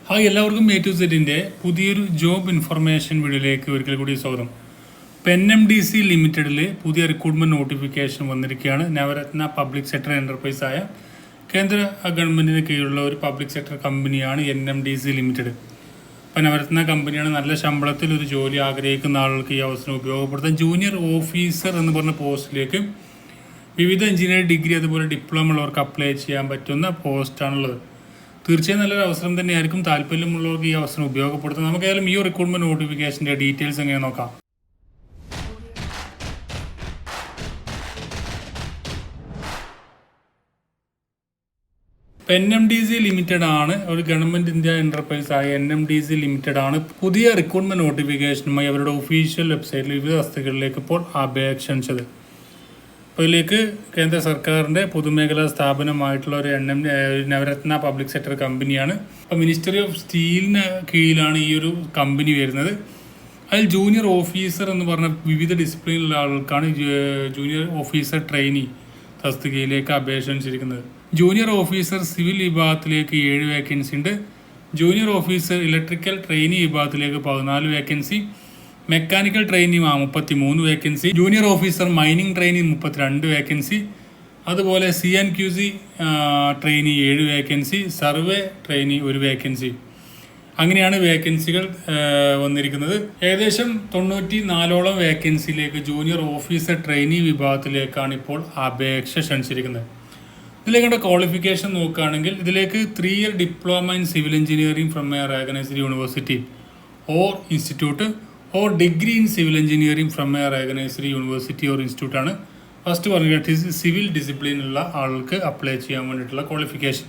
Hi, എല്ലാവർക്കും A2Z പുതിയൊരു job information വീഡിയോയിലേക്ക് ഒരിക്കൽ കൂടി സ്വാഗതം. ഇപ്പോൾ NMDC ലിമിറ്റഡിൽ പുതിയ റിക്രൂട്ട്മെൻറ്റ് നോട്ടിഫിക്കേഷൻ വന്നിരിക്കുകയാണ്. നവരത്ന പബ്ലിക് സെക്ടർ എൻ്റർപ്രൈസ് ആയ കേന്ദ്ര ഗവൺമെൻറ്റിന് കീഴിലുള്ള ഒരു പബ്ലിക് സെക്ടർ കമ്പനിയാണ് NMDC ലിമിറ്റഡ്. അപ്പോൾ നവരത്ന കമ്പനിയാണ്. നല്ല ശമ്പളത്തിൽ ഒരു ജോലി ആഗ്രഹിക്കുന്ന ആളുകൾക്ക് ഈ അവസരം ഉപയോഗപ്പെടുത്താൻ ജൂനിയർ ഓഫീസർ എന്ന് പറഞ്ഞ പോസ്റ്റിലേക്ക് വിവിധ എഞ്ചിനീയറിംഗ് ഡിഗ്രി അതുപോലെ ഡിപ്ലോമ ഉള്ളവർക്ക് അപ്ലൈ ചെയ്യാൻ പറ്റുന്ന പോസ്റ്റാണുള്ളത്. തീർച്ചയായും നല്ലൊരു അവസരം തന്നെയായിരിക്കും. താല്പര്യമുള്ളവർക്ക് ഈ അവസരം ഉപയോഗപ്പെടുത്തും. നമുക്കായാലും ഈ റിക്രൂട്ട്മെന്റ് നോട്ടിഫിക്കേഷൻ്റെ ഡീറ്റെയിൽസ് എങ്ങനെ നോക്കാം. NMDC ലിമിറ്റഡ് ആണ്, ഒരു ഗവൺമെന്റ് ഇന്ത്യ എന്റർപ്രൈസ് ആയ NMDC ലിമിറ്റഡ് ആണ് പുതിയ റിക്രൂട്ട്മെന്റ് നോട്ടിഫിക്കേഷനുമായി അവരുടെ ഒഫീഷ്യൽ വെബ്സൈറ്റിൽ വിവിധ തസ്തികകളിലേക്ക് ഇപ്പോൾ അപേക്ഷ ക്ഷണിച്ചത്. അപ്പോൾ ഇതിലേക്ക് കേന്ദ്ര സർക്കാരിൻ്റെ പൊതുമേഖലാ സ്ഥാപനമായിട്ടുള്ള ഒരു നവരത്ന പബ്ലിക് സെക്ടർ കമ്പനിയാണ്. അപ്പോൾ മിനിസ്ട്രി ഓഫ് സ്റ്റീലിന് കീഴിലാണ് ഈ ഒരു കമ്പനി വരുന്നത്. അതിൽ ജൂനിയർ ഓഫീസർ എന്ന് പറഞ്ഞ വിവിധ ഡിസിപ്ലിനിലുള്ള ആളുകൾക്കാണ് ജൂനിയർ ഓഫീസർ ട്രെയിനി തസ്തികയിലേക്ക് അപേക്ഷ ക്ഷണിച്ചിരിക്കുന്നത്. ജൂനിയർ ഓഫീസർ സിവിൽ വിഭാഗത്തിലേക്ക് 7 വേക്കൻസി ഉണ്ട്. ജൂനിയർ ഓഫീസർ ഇലക്ട്രിക്കൽ ട്രെയിനി വിഭാഗത്തിലേക്ക് 14 vacancy, mechanical trainee 33 vacancy, junior officer mining trainee 32 vacancy, അതുപോലെ CNQC trainee 7 vacancy, survey trainee 1 vacancy. അങ്ങനെയാണ് വേക്കൻസികൾ വന്നിരിക്കുന്നത്. ഏകദേശം 94ഓളം വേക്കൻസിയിലേക്ക് ജൂനിയർ ഓഫീസർ ട്രെയിനി വിഭാഗത്തിലേക്കാണ് ഇപ്പോൾ അപേക്ഷ ക്ഷണിച്ചിരിക്കുന്നത്. ഇതിലേക്കുള്ള ക്വാളിഫിക്കേഷൻ നോക്കുകയാണെങ്കിൽ ഇതിലേക്ക് 3 year diploma in civil engineering from A recognised university or institute or degree in civil engineering from A recognised university or institute ആണ് ഫസ്റ്റ് പറഞ്ഞിട്ട് സിവിൽ ഡിസിപ്ലിനുള്ള ആൾക്ക് അപ്ലൈ ചെയ്യാൻ വേണ്ടിയിട്ടുള്ള ക്വാളിഫിക്കേഷൻ.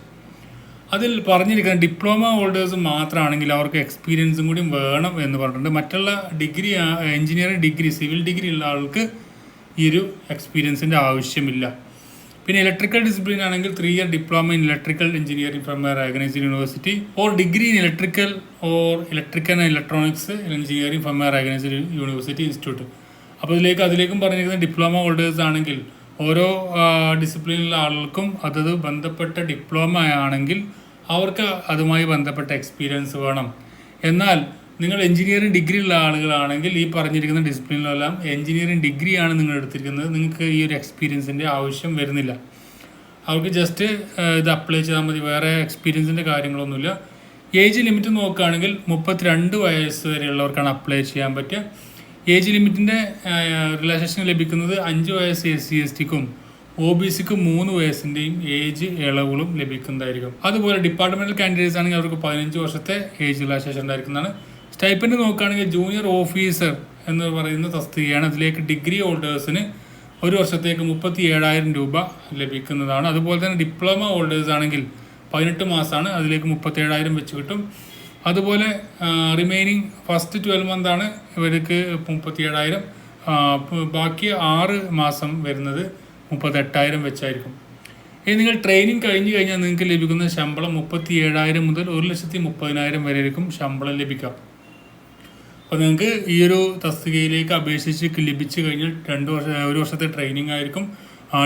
അതിൽ പറഞ്ഞിരിക്കുന്നത് ഡിപ്ലോമ ഹോൾഡേഴ്സ് മാത്രമാണെങ്കിൽ അവർക്ക് എക്സ്പീരിയൻസും കൂടി വേണം എന്ന് പറഞ്ഞിട്ടുണ്ട്. മറ്റുള്ള degree engineering degree civil degree ഉള്ള ആൾക്ക് ഈ ഒരു എക്സ്പീരിയൻസിൻ്റെ ആവശ്യമില്ല. പിന്നെ ഇലക്ട്രിക്കൽ ഡിസിപ്ലിൻ ആണെങ്കിൽ 3 year diploma in electrical engineering from A recognised university or degree in electrical or electrical and electronics engineering from A recognised university institute. അപ്പോൾ അതിലേക്കും പറഞ്ഞിരിക്കുന്നത് ഡിപ്ലോമ ഹോൾഡേഴ്സ് ആണെങ്കിൽ ഓരോ ഡിസിപ്ലിനിലുള്ള ആളുകൾക്കും അതത് ബന്ധപ്പെട്ട ഡിപ്ലോമ ആണെങ്കിൽ അവർക്ക് അതുമായി ബന്ധപ്പെട്ട എക്സ്പീരിയൻസ് വേണം. എന്നാൽ നിങ്ങൾ എഞ്ചിനീയറിംഗ് ഡിഗ്രി ഉള്ള ആളുകളാണെങ്കിൽ ഈ പറഞ്ഞിരിക്കുന്ന ഡിസിപ്ലിനിലെല്ലാം എഞ്ചിനീയറിംഗ് ഡിഗ്രിയാണ് നിങ്ങൾ എടുത്തിരിക്കുന്നത്, നിങ്ങൾക്ക് ഈ ഒരു എക്സ്പീരിയൻസിൻ്റെ ആവശ്യം വരുന്നില്ല. അവർക്ക് ജസ്റ്റ് ഇത് അപ്ലൈ ചെയ്താൽ മതി, വേറെ എക്സ്പീരിയൻസിൻ്റെ കാര്യങ്ങളൊന്നുമില്ല. ഏജ് ലിമിറ്റ് നോക്കുകയാണെങ്കിൽ 32 വയസ്സ് വരെയുള്ളവർക്കാണ് അപ്ലൈ ചെയ്യാൻ പറ്റുക. ഏജ് ലിമിറ്റിൻ്റെ റിലാക്സേഷൻ ലഭിക്കുന്നത് 5 വയസ്സ് SC/STക്കും OBCക്കും 3 വയസ്സിൻ്റെയും ഏജ് ഇളവുകളും ലഭിക്കുന്നതായിരിക്കും. അതുപോലെ ഡിപ്പാർട്ട്മെൻറ്റൽ കാൻഡിഡേറ്റ്സ് ആണെങ്കിൽ അവർക്ക് 15 വർഷത്തെ ഏജ് റിലാക്സേഷൻ ഉണ്ടായിരിക്കുന്നതാണ്. സ്റ്റൈപ്പൻഡ് നോക്കുകയാണെങ്കിൽ ജൂനിയർ ഓഫീസർ എന്ന് പറയുന്ന തസ്തികയാണ്. അതിലേക്ക് ഡിഗ്രി ഹോൾഡേഴ്സിന് ഒരു വർഷത്തേക്ക് 37,000 രൂപ ലഭിക്കുന്നതാണ്. അതുപോലെ തന്നെ ഡിപ്ലോമ ഹോൾഡേഴ്സ് ആണെങ്കിൽ 18 മാസമാണ്, അതിലേക്ക് 37,000 വെച്ച് കിട്ടും. അതുപോലെ റിമൈനിങ് ഫസ്റ്റ് 12 മന്താണ് ഇവർക്ക് 37,000, ബാക്കി 6 മാസം വരുന്നത് 38,000 വെച്ചായിരിക്കും. ഇനി നിങ്ങൾ ട്രെയിനിങ് കഴിഞ്ഞ് കഴിഞ്ഞാൽ നിങ്ങൾക്ക് ലഭിക്കുന്ന ശമ്പളം 37,000 മുതൽ 1,30,000 വരെ ആയിരിക്കും ശമ്പളം ലഭിക്കാം. അപ്പോൾ നിങ്ങൾക്ക് ഈ ഒരു തസ്തികയിലേക്ക് അപേക്ഷിച്ച് ലഭിച്ചു കഴിഞ്ഞാൽ 1 വർഷത്തെ ട്രെയിനിങ് ആയിരിക്കും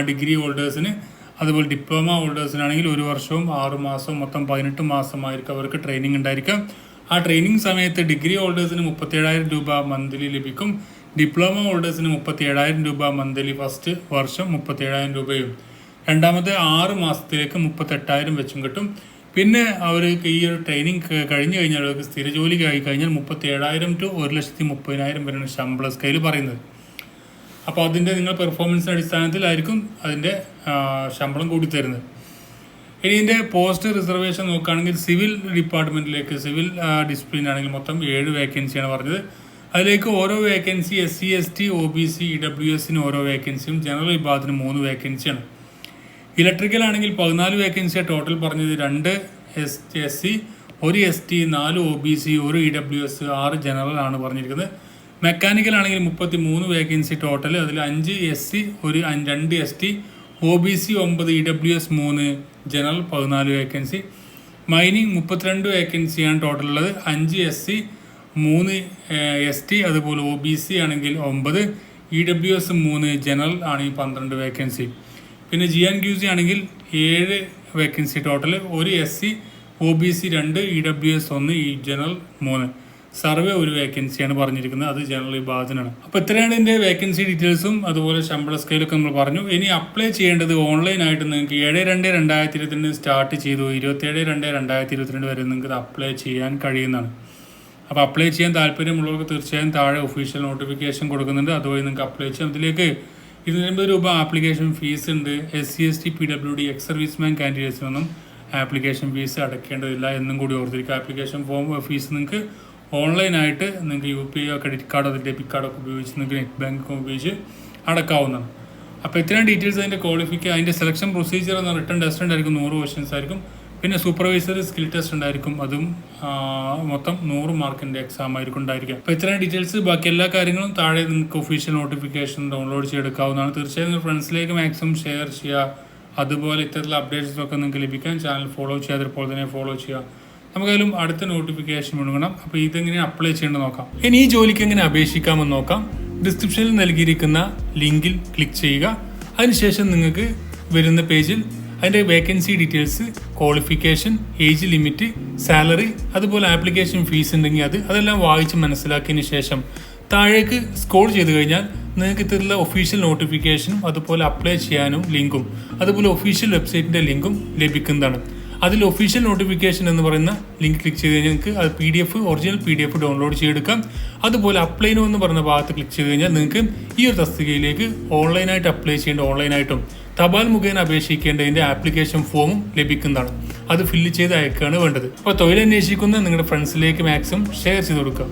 ഡിഗ്രി ഹോൾഡേഴ്സിന്. അതുപോലെ ഡിപ്ലോമ ഹോൾഡേഴ്സിനാണെങ്കിൽ 1 വർഷവും 6 മാസവും മൊത്തം 18 മാസമായിരിക്കും അവർക്ക് ട്രെയിനിങ് ഉണ്ടായിരിക്കാം. ആ ട്രെയിനിങ് സമയത്ത് ഡിഗ്രി ഹോൾഡേഴ്സിന് 37,000 രൂപ മന്ത്ലി ലഭിക്കും. ഡിപ്ലോമ ഹോൾഡേഴ്സിന് 37,000 രൂപ മന്ത്ലി ഫസ്റ്റ് വർഷം 37,000 രൂപയും രണ്ടാമത്തെ 6 മാസത്തിലേക്ക് 38,000 വെച്ചും കിട്ടും. പിന്നെ അവർക്ക് ഈ ഒരു ട്രെയിനിങ് കഴിഞ്ഞ് കഴിഞ്ഞാൽ അവർക്ക് സ്ഥിര ജോലിക്ക് ആയി കഴിഞ്ഞാൽ 37,000 to 1,30,000 വരെയാണ് ശമ്പള സ്കെയിൽ പറയുന്നത്. അപ്പോൾ അതിൻ്റെ നിങ്ങൾ പെർഫോമൻസിൻ്റെ അടിസ്ഥാനത്തിലായിരിക്കും അതിൻ്റെ ശമ്പളം കൂടി തരുന്നത്. ഇനി ഇതിൻ്റെ പോസ്റ്റ് റിസർവേഷൻ നോക്കുകയാണെങ്കിൽ സിവിൽ ഡിപ്പാർട്ട്മെൻറ്റിലേക്ക് സിവിൽ ഡിസിപ്ലിൻ ആണെങ്കിൽ മൊത്തം 7 വേക്കൻസിയാണ് പറഞ്ഞത്. അതിലേക്ക് ഓരോ വേക്കൻസി SC ST OBC EWSന് ഓരോ വേക്കൻസിയും ജനറൽ വിഭാഗത്തിന് 3 വേക്കൻസിയാണ്. ഇലക്ട്രിക്കൽ ആണെങ്കിൽ 14 വേക്കൻസിയാണ് ടോട്ടൽ പറഞ്ഞത്. 2 SC, 1 ST, 4 OBC, 1 EWS, 6 general ആണ് പറഞ്ഞിരിക്കുന്നത്. മെക്കാനിക്കൽ ആണെങ്കിൽ 33 വേക്കൻസി ടോട്ടൽ, അതിൽ 5 SC, 2 ST, OBC 9, EWS 3, general 14 vacancy. Mining 32 വേക്കൻസിയാണ് ടോട്ടൽ ഉള്ളത്. 5 SC, 3 ST, അതുപോലെ OBC ആണെങ്കിൽ 9, EWS 3, ജനറൽ ആണെങ്കിൽ 12 വേക്കൻസി. പിന്നെ GNQC ആണെങ്കിൽ 7 vacancy total, 1 SC, OBC 2, EWS 1, general 3. Survey ഒരു വേക്കൻസിയാണ് പറഞ്ഞിരിക്കുന്നത്, അത് ജനറൽ വിഭാഗത്തിനാണ്. അപ്പോൾ ഇത്രയാണ് ഇതിൻ്റെ വേക്കൻസി ഡീറ്റെയിൽസും അതുപോലെ ശമ്പള സ്കെയിലൊക്കെ നമ്മൾ പറഞ്ഞു. ഇനി അപ്ലൈ ചെയ്യേണ്ടത് ഓൺലൈനായിട്ട് നിങ്ങൾക്ക് 7/2/2022 സ്റ്റാർട്ട് ചെയ്തു 27/2/2022 വരെ നിങ്ങൾക്ക് അപ്ലൈ ചെയ്യാൻ കഴിയുന്നതാണ്. അപ്പോൾ അപ്ലൈ ചെയ്യാൻ താല്പര്യമുള്ളവർക്ക് തീർച്ചയായും താഴെ ഒഫീഷ്യൽ നോട്ടിഫിക്കേഷൻ കൊടുക്കുന്നുണ്ട്, അതുവഴി നിങ്ങൾക്ക് അപ്ലൈ ചെയ്യാം. ഇതിലേക്ക് 250 രൂപ ആപ്ലിക്കേഷൻ ഫീസ് ഉണ്ട്. SC ST PWD ex serviceman കാൻഡിഡേറ്റ്സിനൊന്നും ആപ്ലിക്കേഷൻ ഫീസ് അടയ്ക്കേണ്ടതില്ല എന്നും കൂടി ഓർത്തിരിക്കുക. ആപ്ലിക്കേഷൻ ഫോം ഫീസ് നിങ്ങൾക്ക് ഓൺലൈനായിട്ട് നിങ്ങൾക്ക് UPI ക്രെഡിറ്റ് കാർഡോ ഡെബിറ്റ് കാർഡൊക്കെ ഉപയോഗിച്ച് നിങ്ങൾക്ക് നെറ്റ് ബാങ്കൊക്കെ ഉപയോഗിച്ച് അടക്കാവുന്നതാണ്. അപ്പോൾ ഇത്രയും ഡീറ്റെയിൽസ് അതിൻ്റെ സെലക്ഷൻ പ്രൊസീജിയർ എന്ന റിട്ടേൺ ടെസ്റ്റ് ഉണ്ടായിരിക്കും, 100 ക്വസ്റ്റ്യൻസ് ആയിരിക്കും. പിന്നെ സൂപ്പർവൈസറി സ്കിൽ ടെസ്റ്റ് ഉണ്ടായിരിക്കും, അതും മൊത്തം 100 മാർക്കിൻ്റെ എക്സാം ആയിരിക്കും ഉണ്ടായിരിക്കുക. അപ്പോൾ ഇത്രയും ഡീറ്റെയിൽസ്, ബാക്കി എല്ലാ കാര്യങ്ങളും താഴെ നിങ്ങൾക്ക് ഒഫീഷ്യൽ നോട്ടിഫിക്കേഷൻ ഡൗൺലോഡ് ചെയ്തെടുക്കാവുന്നതാണ്. തീർച്ചയായും നിങ്ങൾ ഫ്രണ്ട്സിലേക്ക് മാക്സിമം ഷെയർ ചെയ്യുക. അതുപോലെ ഇത്തരത്തിലുള്ള അപ്ഡേറ്റ്സൊക്കെ നിങ്ങൾക്ക് ലഭിക്കാൻ ചാനൽ ഫോളോ ചെയ്യുക, അതുപോലെ തന്നെ ഫോളോ ചെയ്യുക. നമുക്കായാലും അടുത്ത നോട്ടിഫിക്കേഷൻ മുഴുകണം. അപ്പോൾ ഇതെങ്ങനെ അപ്ലൈ ചെയ്യേണ്ടത് നോക്കാം. ഇനി ഈ ജോലിക്ക് എങ്ങനെ അപേക്ഷിക്കാമെന്ന് നോക്കാം. ഡിസ്ക്രിപ്ഷനിൽ നൽകിയിരിക്കുന്ന ലിങ്കിൽ ക്ലിക്ക് ചെയ്യുക. അതിനുശേഷം നിങ്ങൾക്ക് വരുന്ന പേജിൽ അതിൻ്റെ vacancy details, qualification, age limit, salary, അതുപോലെ ആപ്ലിക്കേഷൻ ഫീസ് ഉണ്ടെങ്കിൽ അതെല്ലാം വായിച്ച് മനസ്സിലാക്കിയതിന് ശേഷം താഴേക്ക് സ്ക്രോൾ ചെയ്ത് കഴിഞ്ഞാൽ നിങ്ങൾക്ക് ഇത്തരത്തിലുള്ള ഒഫീഷ്യൽ നോട്ടിഫിക്കേഷനും അതുപോലെ അപ്ലൈ ചെയ്യാനും ലിങ്കും അതുപോലെ ഒഫീഷ്യൽ വെബ്സൈറ്റിൻ്റെ ലിങ്കും ലഭിക്കുന്നതാണ്. അതിൽ ഒഫീഷ്യൽ നോട്ടിഫിക്കേഷൻ എന്ന് പറയുന്ന ലിങ്ക് ക്ലിക്ക് ചെയ്ത് കഴിഞ്ഞാൽ നിങ്ങൾക്ക് അത് ഒറിജിനൽ PDF ഡൗൺലോഡ് ചെയ്തെടുക്കാം. അതുപോലെ അപ്ലൈ നോ എന്ന് പറയുന്ന ഭാഗത്ത് ക്ലിക്ക് ചെയ്ത് കഴിഞ്ഞാൽ നിങ്ങൾക്ക് ഈ ഒരു തസ്തികയിലേക്ക് ഓൺലൈനായിട്ട് അപ്ലൈ ചെയ്യേണ്ട ഓൺലൈനായിട്ടും തപാൽ മുഖേന അപേക്ഷിക്കേണ്ടതിൻ്റെ ആപ്ലിക്കേഷൻ ഫോമും ലഭിക്കുന്നതാണ്. അത് ഫില്ല് ചെയ്ത് അയക്കുകയാണ് വേണ്ടത്. അപ്പോൾ തൊഴിലന്വേഷിക്കുന്ന നിങ്ങളുടെ ഫ്രണ്ട്സിലേക്ക് മാക്സിമം ഷെയർ ചെയ്ത് കൊടുക്കുക.